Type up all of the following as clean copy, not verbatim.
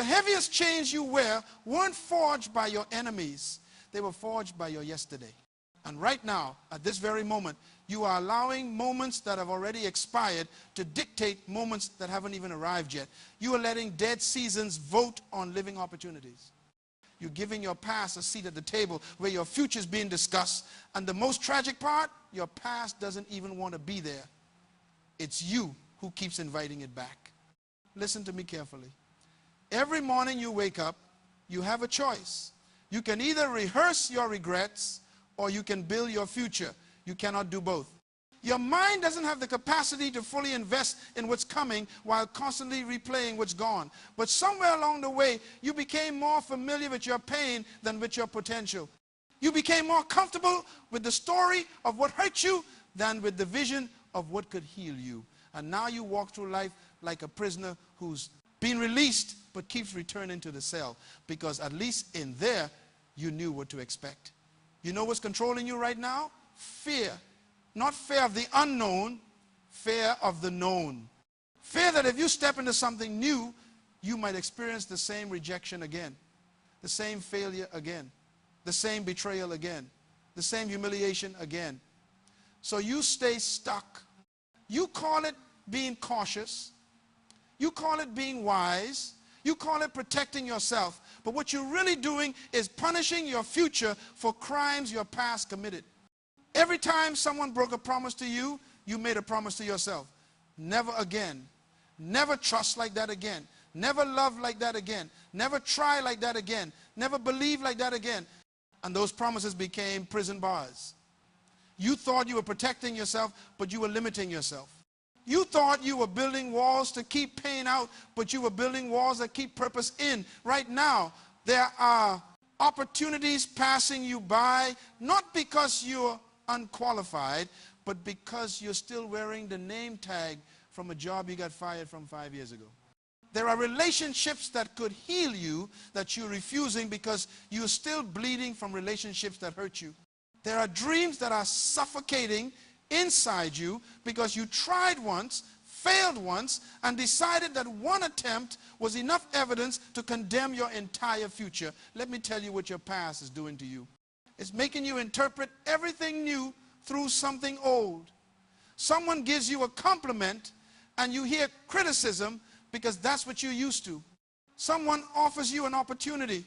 heaviest chains you wear weren't forged by your enemies. They were forged by your yesterday. And right now, at this very moment, you are allowing moments that have already expired to dictate moments that haven't even arrived yet. You are letting dead seasons vote on living opportunities. You're giving your past a seat at the table where your future is being discussed. And the most tragic part, your past doesn't even want to be there. It's you who keeps inviting it back. Listen to me carefully. Every morning you wake up, you have a choice. You can either rehearse your regrets or you can build your future. You cannot do both. Your mind doesn't have the capacity to fully invest in what's coming while constantly replaying what's gone. But somewhere along the way, you became more familiar with your pain than with your potential. You became more comfortable with the story of what hurt you than with the vision of what could heal you. And now you walk through life like a prisoner who's been released but keeps returning to the cell, because at least in there you knew what to expect. You know what's controlling you right now? Fear. Not fear of the unknown, fear of the known. Fear that if you step into something new, you might experience the same rejection again, the same failure again, the same betrayal again, the same humiliation again. So you stay stuck. You call it being cautious. You call it being wise. You call it protecting yourself. But what you're really doing is punishing your future for crimes your past committed. Every time someone broke a promise to you, you made a promise to yourself. Never again. Never trust like that again. Never love like that again. Never try like that again. Never believe like that again. And those promises became prison bars. You thought you were protecting yourself, but you were limiting yourself. You thought you were building walls to keep pain out, but you were building walls that keep purpose in. Right now, there are opportunities passing you by, not because you're unqualified, but because you're still wearing the name tag from a job you got fired from 5 years ago. There are relationships that could heal you that you're refusing because you're still bleeding from relationships that hurt you. There are dreams that are suffocating inside you because you tried once, failed once, and decided that one attempt was enough evidence to condemn your entire future. Let me tell you what your past is doing to you. It's making you interpret everything new through something old. Someone gives you a compliment and you hear criticism because that's what you're used to. Someone offers you an opportunity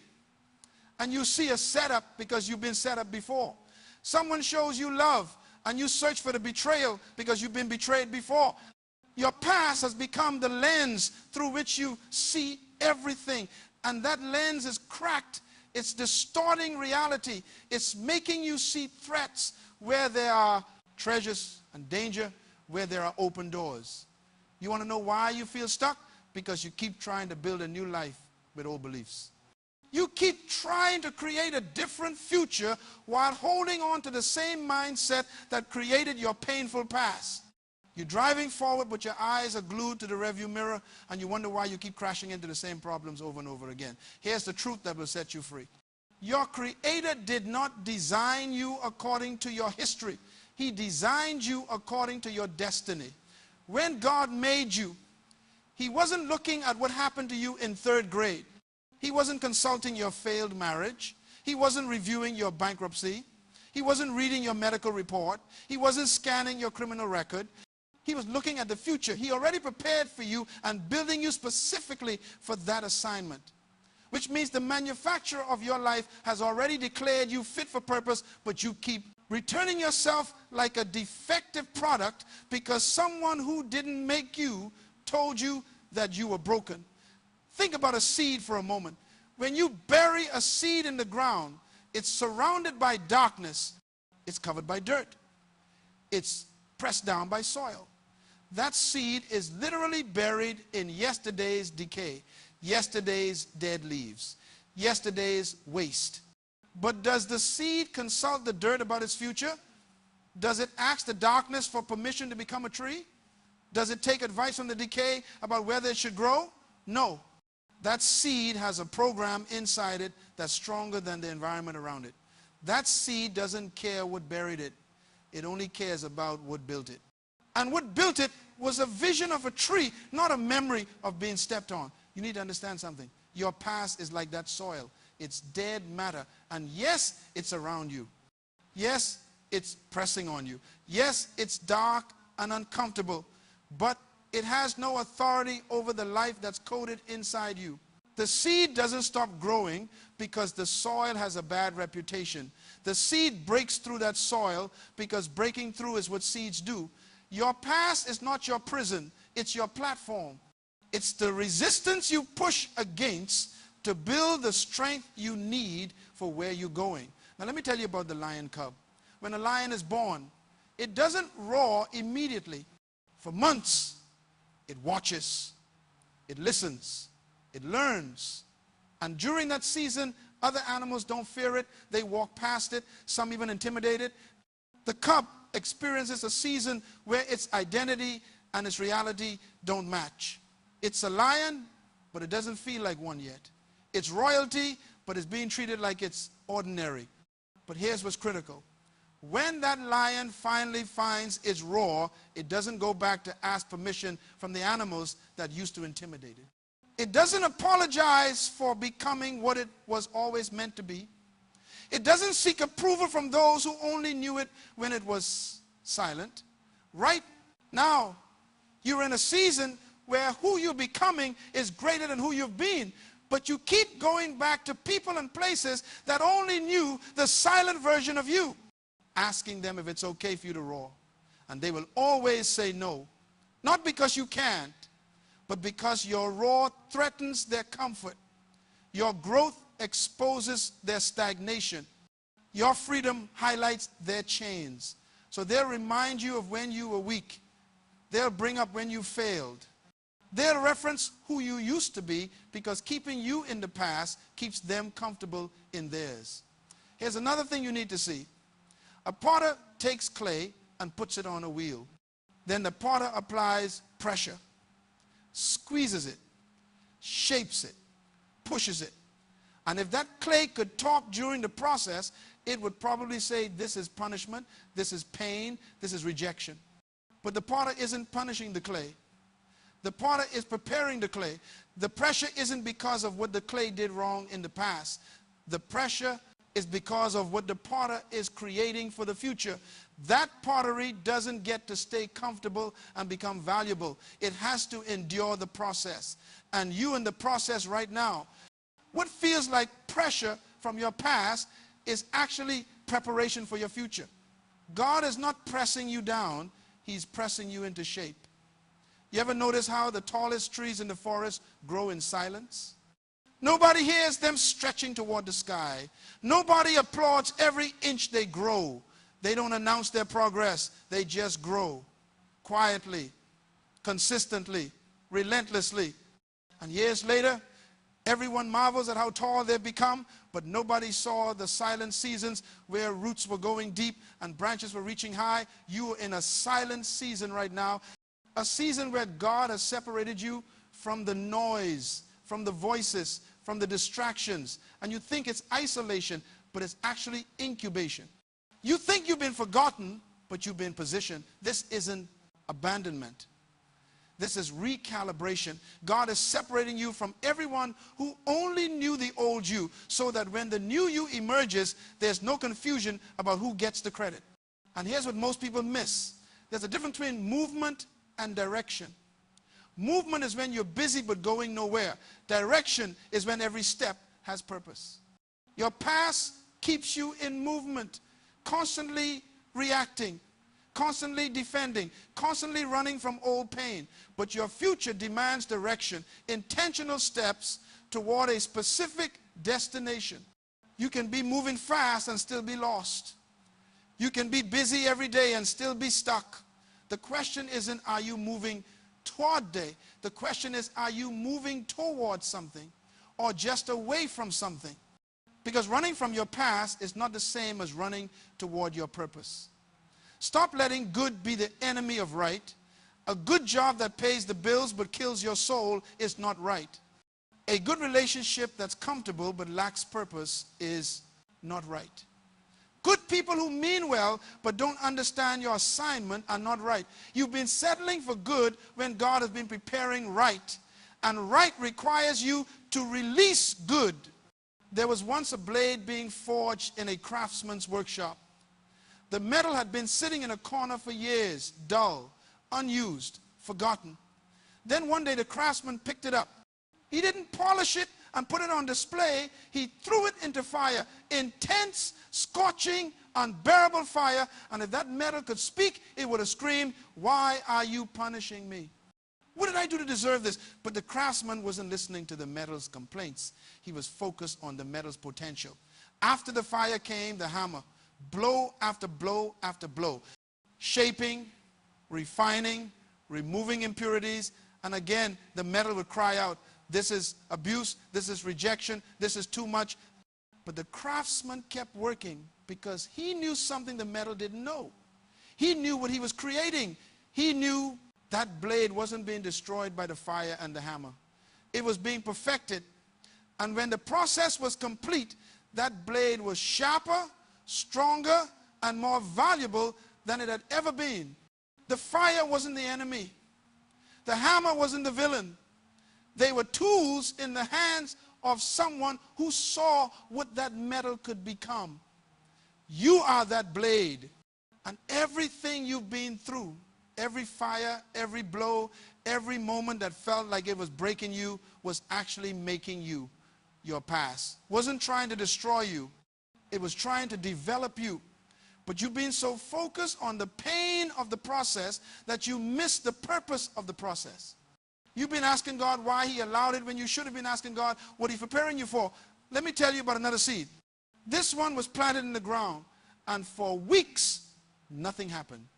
and you see a setup because you've been set up before. Someone shows you love and you search for the betrayal because you've been betrayed before. Your past has become the lens through which you see everything, and that lens is cracked. It's distorting reality. It's making you see threats where there are treasures and danger, where there are open doors. You want to know why you feel stuck? Because you keep trying to build a new life with old beliefs. You keep trying to create a different future while holding on to the same mindset that created your painful past. You're driving forward, but your eyes are glued to the rearview mirror, and you wonder why you keep crashing into the same problems over and over again. Here's the truth that will set you free. Your Creator did not design you according to your history. He designed you according to your destiny. When God made you, He wasn't looking at what happened to you in 3rd grade. He wasn't consulting your failed marriage. He wasn't reviewing your bankruptcy. He wasn't reading your medical report. He wasn't scanning your criminal record. He was looking at the future. He already prepared for you and building you specifically for that assignment. Which means the manufacturer of your life has already declared you fit for purpose, but you keep returning yourself like a defective product because someone who didn't make you told you that you were broken. Think about a seed for a moment. When you bury a seed in the ground, it's surrounded by darkness. It's covered by dirt. It's pressed down by soil. That seed is literally buried in yesterday's decay, yesterday's dead leaves, yesterday's waste. But does the seed consult the dirt about its future? Does it ask the darkness for permission to become a tree? Does it take advice from the decay about whether it should grow? No. That seed has a program inside it that's stronger than the environment around it. That seed doesn't care what buried it. It only cares about what built it. And what built it was a vision of a tree, not a memory of being stepped on. You need to understand something. Your past is like that soil. It's dead matter. And yes, it's around you. Yes, it's pressing on you. Yes, it's dark and uncomfortable, but it has no authority over the life that's coded inside you. The seed doesn't stop growing because the soil has a bad reputation. The seed breaks through that soil because breaking through is what seeds do. Your past is not your prison, it's your platform. It's the resistance you push against to build the strength you need for where you're going. Now let me tell you about the lion cub. When a lion is born, it doesn't roar immediately. For months, it watches, it listens, it learns. And during that season, other animals don't fear it. They walk past it. Some even intimidate it. The cub experiences a season where its identity and its reality don't match. It's a lion, but it doesn't feel like one yet. It's royalty, but it's being treated like it's ordinary. But here's what's critical. When that lion finally finds its roar, it doesn't go back to ask permission from the animals that used to intimidate it. It doesn't apologize for becoming what it was always meant to be. It doesn't seek approval from those who only knew it when it was silent. Right now, you're in a season where who you're becoming is greater than who you've been. But you keep going back to people and places that only knew the silent version of you, asking them if it's okay for you to roar. And they will always say no. Not because you can't, but because your roar threatens their comfort. Your growth exposes their stagnation. Your freedom highlights their chains. So they'll remind you of when you were weak. They'll bring up when you failed. They'll reference who you used to be because keeping you in the past keeps them comfortable in theirs. Here's another thing you need to see. A potter takes clay and puts it on a wheel. Then the potter applies pressure, squeezes it, shapes it, pushes it. And if that clay could talk during the process, it would probably say, this is punishment, this is pain, this is rejection. But the potter isn't punishing the clay. The potter is preparing the clay. The pressure isn't because of what the clay did wrong in the past. The pressure is because of what the potter is creating for the future. That pottery doesn't get to stay comfortable and become valuable. It has to endure the process. And you in the process right now, what feels like pressure from your past is actually preparation for your future. God is not pressing you down, He's pressing you into shape. You ever notice how the tallest trees in the forest grow in silence? Nobody hears them stretching toward the sky. Nobody applauds every inch they grow. They don't announce their progress. They just grow quietly, consistently, relentlessly. And years later, everyone marvels at how tall they've become, but nobody saw the silent seasons where roots were going deep and branches were reaching high. You are in a silent season right now. A season where God has separated you from the noise, from the voices, from the distractions. And you think it's isolation, but it's actually incubation. You think you've been forgotten, but you've been positioned. This isn't abandonment. This is recalibration. God is separating you from everyone who only knew the old you, so that when the new you emerges, there's no confusion about who gets the credit. And here's what most people miss. There's a difference between movement and direction. Movement is when you're busy but going nowhere. Direction is when every step has purpose. Your past keeps you in movement, constantly reacting, constantly defending, constantly running from old pain. But your future demands direction, intentional steps toward a specific destination. You can be moving fast and still be lost. You can be busy every day and still be stuck. The question isn't, are you moving toward day? The question is, are you moving towards something or just away from something? Because running from your past is not the same as running toward your purpose. Stop letting good be the enemy of right. A good job that pays the bills but kills your soul is not right. A good relationship that's comfortable but lacks purpose is not right. Good people who mean well but don't understand your assignment are not right. You've been settling for good when God has been preparing right. And right requires you to release good. There was once a blade being forged in a craftsman's workshop. The metal had been sitting in a corner for years, dull, unused, forgotten. Then one day the craftsman picked it up. He didn't polish it and put it on display. He threw it into fire, intense, scorching, unbearable fire. And if that metal could speak, it would have screamed, "Why are you punishing me? What did I do to deserve this?" But the craftsman wasn't listening to the metal's complaints. He was focused on the metal's potential. After the fire came the hammer, blow after blow after blow, shaping, refining, removing impurities. And again, the metal would cry out, "This is abuse, this is rejection, this is too much." But the craftsman kept working because he knew something the metal didn't know. He knew what he was creating. He knew that blade wasn't being destroyed by the fire and the hammer. It was being perfected. And when the process was complete, that blade was sharper, stronger, and more valuable than it had ever been. The fire wasn't the enemy. The hammer wasn't the villain. They were tools in the hands of someone who saw what that metal could become. You are that blade. And everything you've been through, every fire, every blow, every moment that felt like it was breaking you, was actually making you. Your past wasn't trying to destroy you. It was trying to develop you. But you've been so focused on the pain of the process that you missed the purpose of the process. You've been asking God why he allowed it when you should have been asking God what he's preparing you for. Let me tell you about another seed. This one was planted in the ground, and for weeks, nothing happened.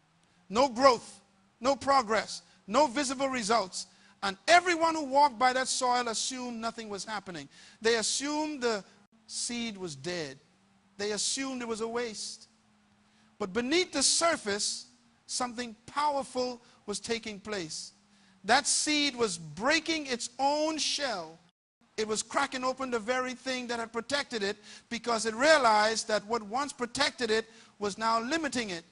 No growth, no progress, no visible results. And everyone who walked by that soil assumed nothing was happening. They assumed the seed was dead. They assumed it was a waste. But beneath the surface, something powerful was taking place. That seed was breaking its own shell. It was cracking open the very thing that had protected it, because it realized that what once protected it was now limiting it.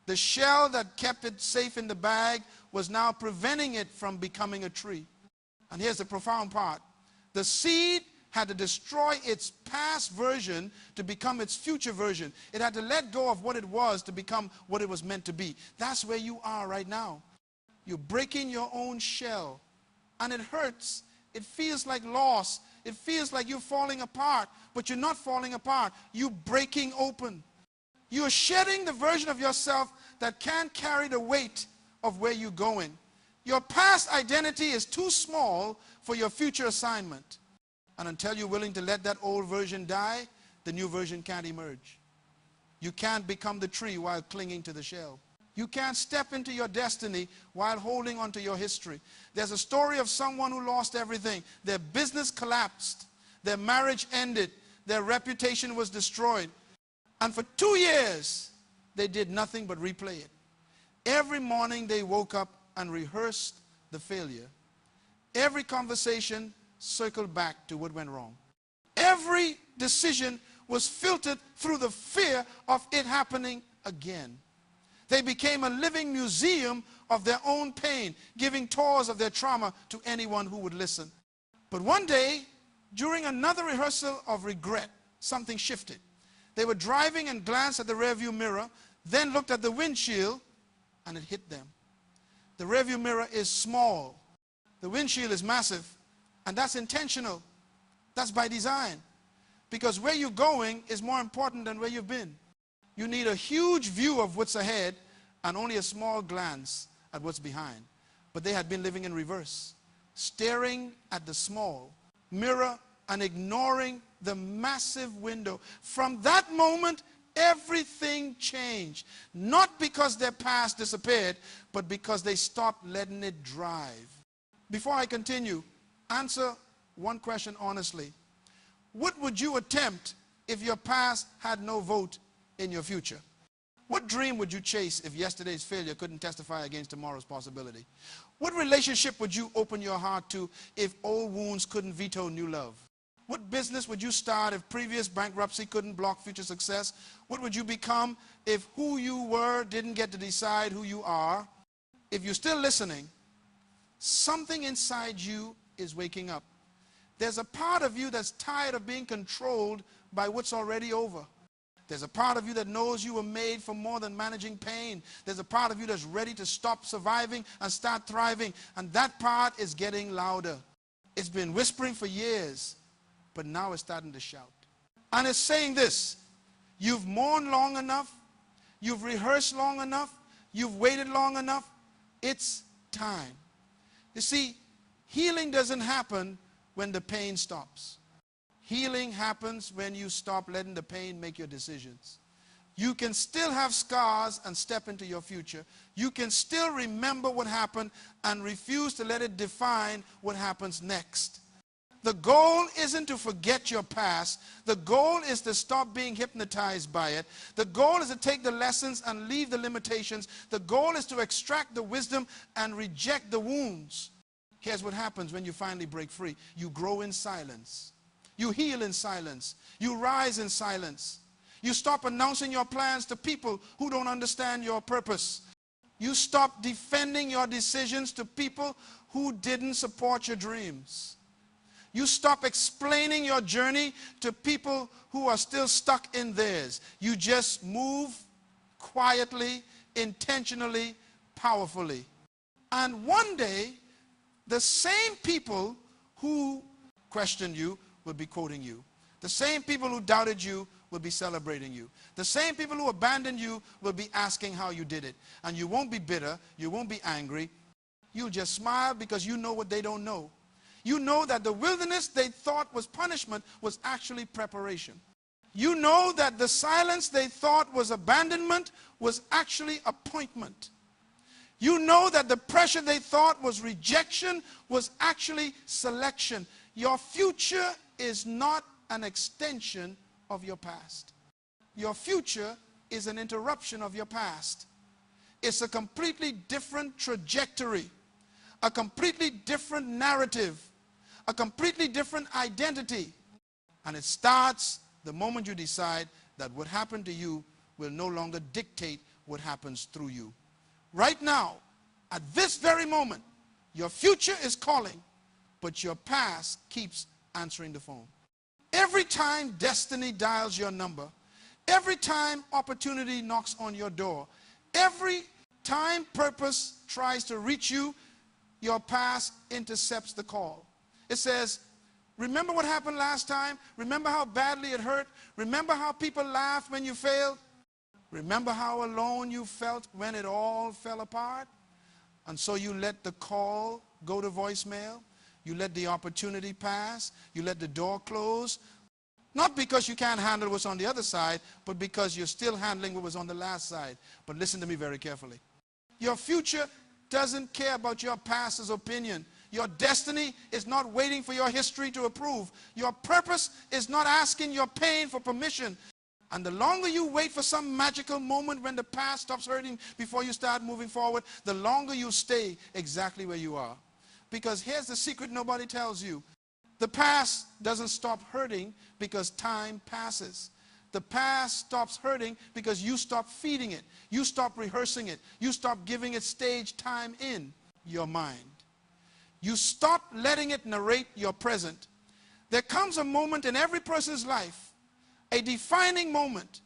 The shell that kept it safe in the bag was now preventing it from becoming a tree. And here's the profound part. The seed had to destroy its past version to become its future version. It had to let go of what it was to become what it was meant to be. That's where you are right now. You're breaking your own shell, and it hurts. It feels like loss. It feels like you're falling apart, but you're not falling apart. You're breaking open. You're shedding the version of yourself that can't carry the weight of where you're going. Your past identity is too small for your future assignment. And until you're willing to let that old version die, the new version can't emerge. You can't become the tree while clinging to the shell. You can't step into your destiny while holding on to your history. There's a story of someone who lost everything. Their business collapsed. Their marriage ended. Their reputation was destroyed. And for 2 years, they did nothing but replay it. Every morning they woke up and rehearsed the failure. Every conversation circled back to what went wrong. Every decision was filtered through the fear of it happening again. They became a living museum of their own pain, giving tours of their trauma to anyone who would listen. But one day, during another rehearsal of regret, something shifted. They were driving and glanced at the rearview mirror, then looked at the windshield, and it hit them. The rearview mirror is small. The windshield is massive. And that's intentional. That's by design. Because where you're going is more important than where you've been. You need a huge view of what's ahead and only a small glance at what's behind. But they had been living in reverse, staring at the small mirror and ignoring the massive window. From that moment, everything changed. Not because their past disappeared, but because they stopped letting it drive. Before I continue, answer one question honestly. What would you attempt if your past had no vote in your future? What dream would you chase if yesterday's failure couldn't testify against tomorrow's possibility? What relationship would you open your heart to if old wounds couldn't veto new love? What business would you start if previous bankruptcy couldn't block future success? What would you become if who you were didn't get to decide who you are? If you're still listening, something inside you is waking up. There's a part of you that's tired of being controlled by what's already over. There's a part of you that knows you were made for more than managing pain. There's a part of you that's ready to stop surviving and start thriving. And that part is getting louder. It's been whispering for years, but now it's starting to shout. And it's saying this: you've mourned long enough. You've rehearsed long enough. You've waited long enough. It's time. You see, healing doesn't happen when the pain stops. Healing happens when you stop letting the pain make your decisions. You can still have scars and step into your future. You can still remember what happened and refuse to let it define what happens next. The goal isn't to forget your past. The goal is to stop being hypnotized by it. The goal is to take the lessons and leave the limitations. The goal is to extract the wisdom and reject the wounds. Here's what happens when you finally break free. You grow in silence. You heal in silence. You rise in silence. You stop announcing your plans to people who don't understand your purpose. You stop defending your decisions to people who didn't support your dreams. You stop explaining your journey to people who are still stuck in theirs. You just move quietly, intentionally, powerfully. And one day, the same people who questioned you will be quoting you. The same people who doubted you will be celebrating you. The same people who abandoned you will be asking how you did it. And you won't be bitter. You won't be angry. You'll just smile because you know what they don't know. You know that the wilderness they thought was punishment was actually preparation. You know that the silence they thought was abandonment was actually appointment. You know that the pressure they thought was rejection was actually selection. Your future is not an extension of your past. Your future is an interruption of your past. It's a completely different trajectory, a completely different narrative, a completely different identity. And it starts the moment you decide that what happened to you will no longer dictate what happens through you. Right now, at this very moment, your future is calling, but your past keeps answering the phone. Every time destiny dials your number, every time opportunity knocks on your door, every time purpose tries to reach you, your past intercepts the call. It says, remember what happened last time? Remember how badly it hurt? Remember how people laughed when you failed? Remember how alone you felt when it all fell apart? And so you let the call go to voicemail. You let the opportunity pass. You let the door close. Not because you can't handle what's on the other side, but because you're still handling what was on the last side. But listen to me very carefully. Your future doesn't care about your past's opinion. Your destiny is not waiting for your history to approve. Your purpose is not asking your pain for permission. And the longer you wait for some magical moment when the past stops hurting before you start moving forward, the longer you stay exactly where you are. Because here's the secret nobody tells you. The past doesn't stop hurting because time passes. The past stops hurting because you stop feeding it. You stop rehearsing it. You stop giving it stage time in your mind. You stop letting it narrate your present. There comes a moment in every person's life, a defining moment,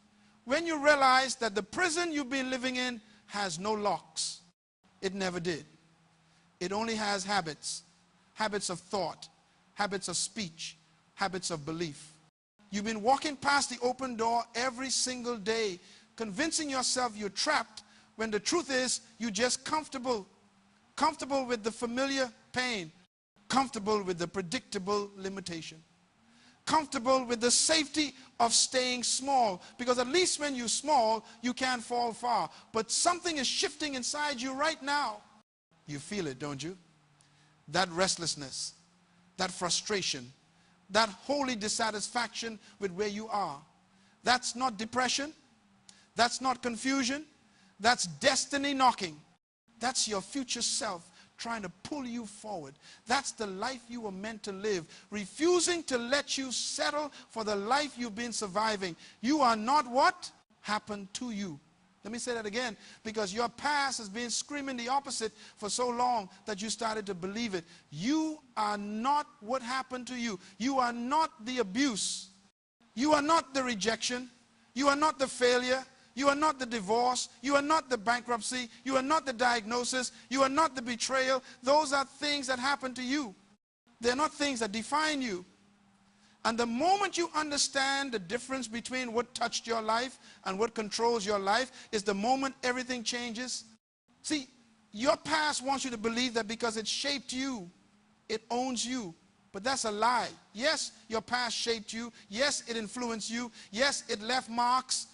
when you realize that the prison you've been living in has no locks. It never did. It only has habits, habits of thought, habits of speech, habits of belief. You've been walking past the open door every single day, convincing yourself you're trapped, when the truth is you're just comfortable with the familiar pain, comfortable with the predictable limitation, comfortable with the safety of staying small, because at least when you're small, you can't fall far. But something is shifting inside you right now. You feel it, don't you? That restlessness, that frustration, that holy dissatisfaction with where you are. That's not depression. That's not confusion. That's destiny knocking. That's your future self trying to pull you forward. That's the life you were meant to live, refusing to let you settle for the life you've been surviving. You are not what happened to you. Let me say that again, because your past has been screaming the opposite for so long that you started to believe it. You are not what happened to you. You are not the abuse. You are not the rejection. You are not the failure. You are not the divorce. You are not the bankruptcy. You are not the diagnosis. You are not the betrayal. Those are things that happen to you. They're not things that define you. And the moment you understand the difference between what touched your life and what controls your life is the moment everything changes. See, your past wants you to believe that because it shaped you, it owns you. But that's a lie. Yes, your past shaped you. Yes, it influenced you. Yes, it left marks,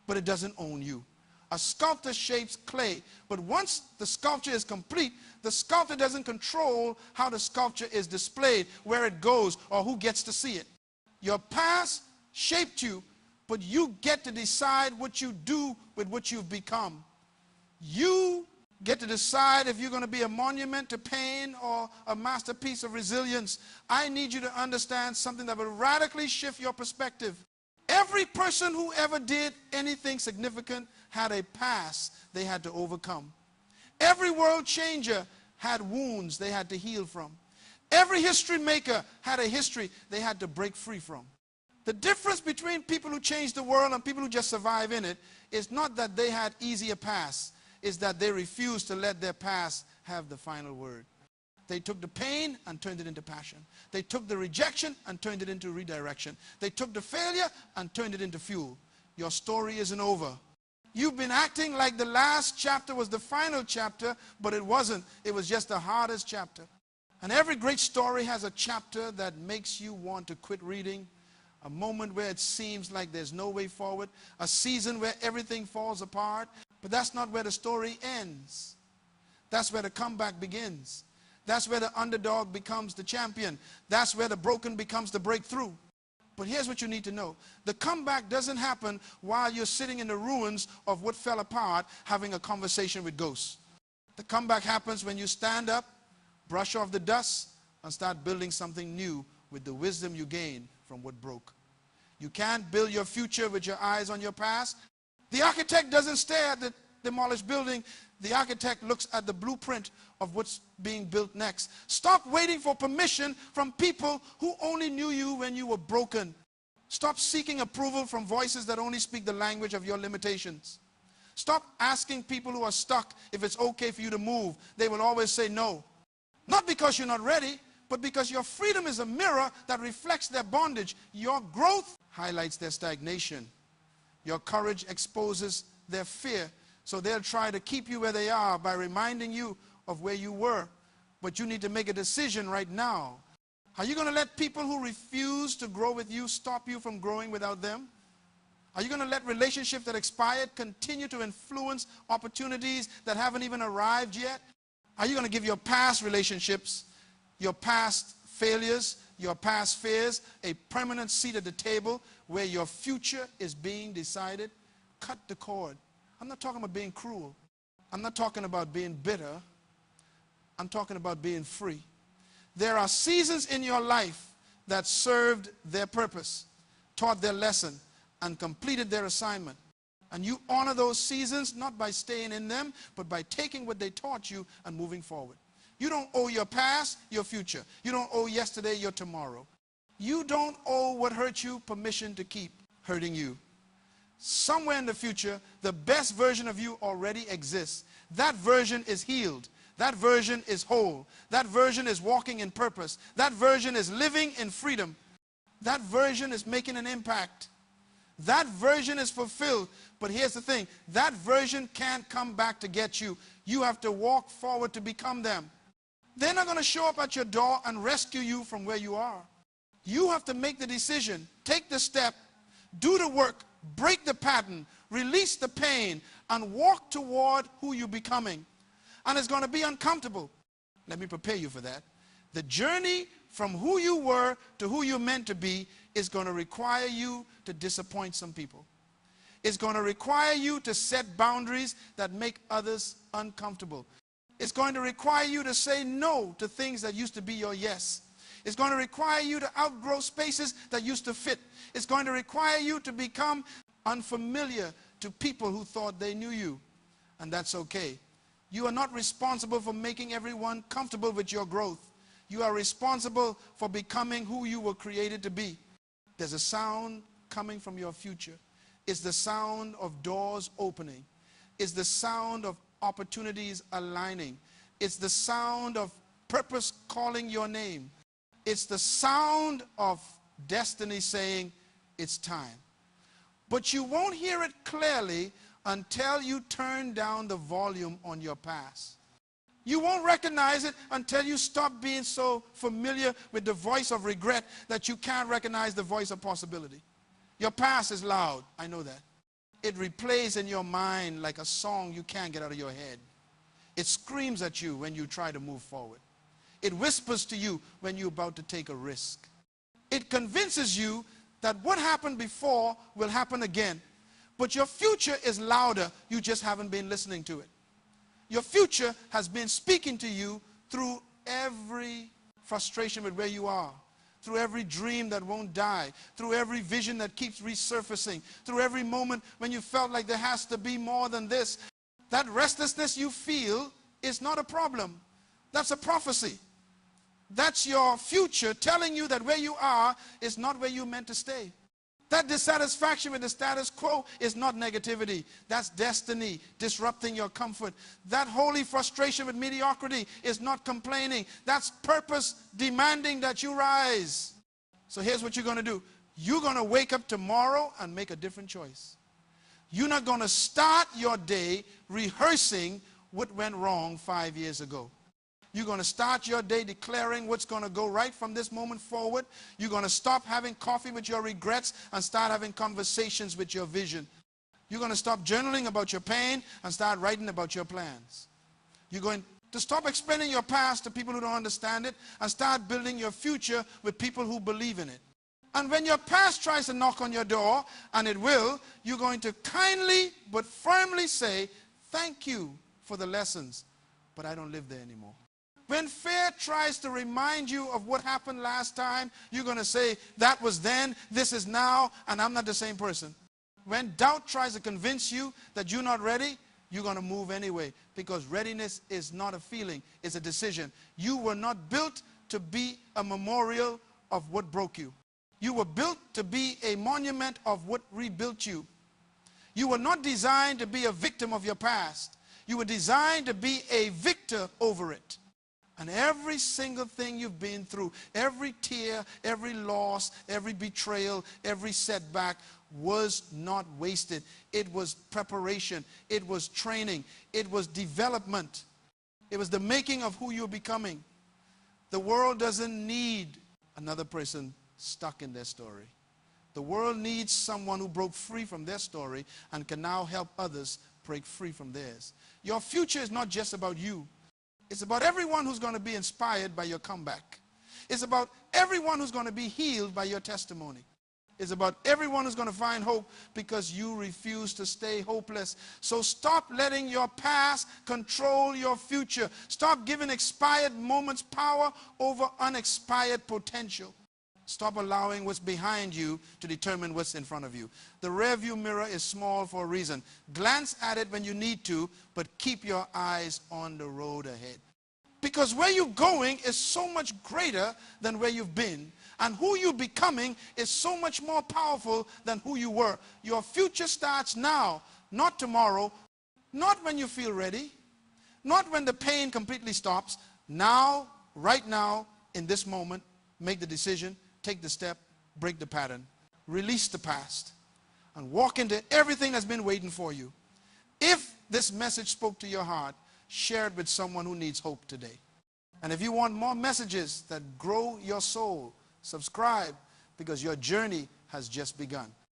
but it doesn't own you. A sculptor shapes clay, but once the sculpture is complete, the sculptor doesn't control how the sculpture is displayed, where it goes, or who gets to see it. Your past shaped you, but you get to decide what you do with what you've become. You get to decide if you're going to be a monument to pain or a masterpiece of resilience. I need you to understand something that will radically shift your perspective. Every person who ever did anything significant had a past they had to overcome. Every world changer had wounds they had to heal from. Every history maker had a history they had to break free from. The difference between people who change the world and people who just survive in it is not that they had easier pasts, it's that they refused to let their past have the final word. They took the pain and turned it into passion. They took the rejection and turned it into redirection. They took the failure and turned it into fuel. Your story isn't over. You've been acting like the last chapter was the final chapter, but it wasn't. It was just the hardest chapter. And every great story has a chapter that makes you want to quit reading, a moment where it seems like there's no way forward, a season where everything falls apart. But that's not where the story ends. That's where the comeback begins. That's where the underdog becomes the champion. That's where the broken becomes the breakthrough. But here's what you need to know. The comeback doesn't happen while you're sitting in the ruins of what fell apart having a conversation with ghosts. The comeback happens when you stand up, brush off the dust, and start building something new with the wisdom you gain from what broke. You can't build your future with your eyes on your past. The architect doesn't stare at the demolished building. The architect looks at the blueprint of what's being built next. Stop waiting for permission from people who only knew you when you were broken. Stop seeking approval from voices that only speak the language of your limitations. Stop asking people who are stuck if it's okay for you to move. They will always say no. Not because you're not ready, but because your freedom is a mirror that reflects their bondage. Your growth highlights their stagnation. Your courage exposes their fear. So they'll try to keep you where they are by reminding you of where you were. But you need to make a decision right now. Are you going to let people who refuse to grow with you stop you from growing without them? Are you going to let relationships that expired continue to influence opportunities that haven't even arrived yet? Are you going to give your past relationships, your past failures, your past fears, a permanent seat at the table where your future is being decided? Cut the cord. I'm not talking about being cruel. I'm not talking about being bitter. I'm talking about being free. There are seasons in your life that served their purpose, taught their lesson, and completed their assignment. And you honor those seasons not by staying in them, but by taking what they taught you and moving forward. You don't owe your past your future. You don't owe yesterday your tomorrow. You don't owe what hurt you permission to keep hurting you. Somewhere in the future, the best version of you already exists. That version is healed. That version is whole. That version is walking in purpose. That version is living in freedom. That version is making an impact. That version is fulfilled. But here's the thing. That version can't come back to get you. You have to walk forward to become them. They're not going to show up at your door and rescue you from where you are. You have to make the decision, take the step, do the work, break the pattern, release the pain, and walk toward who you're becoming. And it's going to be uncomfortable. Let me prepare you for that. The journey from who you were to who you're meant to be is going to require you to disappoint some people. It's going to require you to set boundaries that make others uncomfortable. It's going to require you to say no to things that used to be your yes. It's going to require you to outgrow spaces that used to fit. It's going to require you to become unfamiliar to people who thought they knew you, and that's okay. You are not responsible for making everyone comfortable with your growth. You are responsible for becoming who you were created to be. There's a sound coming from your future. It's the sound of doors opening. It's the sound of opportunities aligning. It's the sound of purpose calling your name. It's the sound of destiny saying, it's time. But you won't hear it clearly until you turn down the volume on your past. You won't recognize it until you stop being so familiar with the voice of regret that you can't recognize the voice of possibility. Your past is loud, I know that. It replays in your mind like a song you can't get out of your head. It screams at you when you try to move forward. It whispers to you when you're about to take a risk. It convinces you that what happened before will happen again. But your future is louder, you just haven't been listening to it. Your future has been speaking to you through every frustration with where you are, through every dream that won't die, through every vision that keeps resurfacing, through every moment when you felt like there has to be more than this. That restlessness you feel is not a problem. That's a prophecy. That's your future telling you that where you are is not where you're meant to stay. That dissatisfaction with the status quo is not negativity. That's destiny disrupting your comfort. That holy frustration with mediocrity is not complaining. That's purpose demanding that you rise. So here's what you're going to do. You're going to wake up tomorrow and make a different choice. You're not going to start your day rehearsing what went wrong 5 years ago. You're going to start your day declaring what's going to go right from this moment forward. You're going to stop having coffee with your regrets and start having conversations with your vision. You're going to stop journaling about your pain and start writing about your plans. You're going to stop explaining your past to people who don't understand it and start building your future with people who believe in it. And when your past tries to knock on your door, and it will, you're going to kindly but firmly say, thank you for the lessons, but I don't live there anymore. When fear tries to remind you of what happened last time, you're going to say, that was then, this is now, and I'm not the same person. When doubt tries to convince you that you're not ready, you're going to move anyway, because readiness is not a feeling, it's a decision. You were not built to be a memorial of what broke you. You were built to be a monument of what rebuilt you. You were not designed to be a victim of your past. You were designed to be a victor over it. And every single thing you've been through, every tear, every loss, every betrayal, every setback was not wasted. It was preparation. It was training. It was development. It was the making of who you're becoming. The world doesn't need another person stuck in their story. The world needs someone who broke free from their story and can now help others break free from theirs. Your future is not just about you. It's about everyone who's going to be inspired by your comeback. It's about everyone who's going to be healed by your testimony. It's about everyone who's going to find hope because you refuse to stay hopeless. So stop letting your past control your future. Stop giving expired moments power over unexpired potential. Stop allowing what's behind you to determine what's in front of you. The rearview mirror is small for a reason. Glance at it when you need to, but keep your eyes on the road ahead. Because where you're going is so much greater than where you've been. And who you're becoming is so much more powerful than who you were. Your future starts now, not tomorrow, not when you feel ready, not when the pain completely stops. Now, right now, in this moment, make the decision. Take the step, break the pattern, release the past, and walk into everything that's been waiting for you. If this message spoke to your heart, share it with someone who needs hope today. And if you want more messages that grow your soul, subscribe, because your journey has just begun.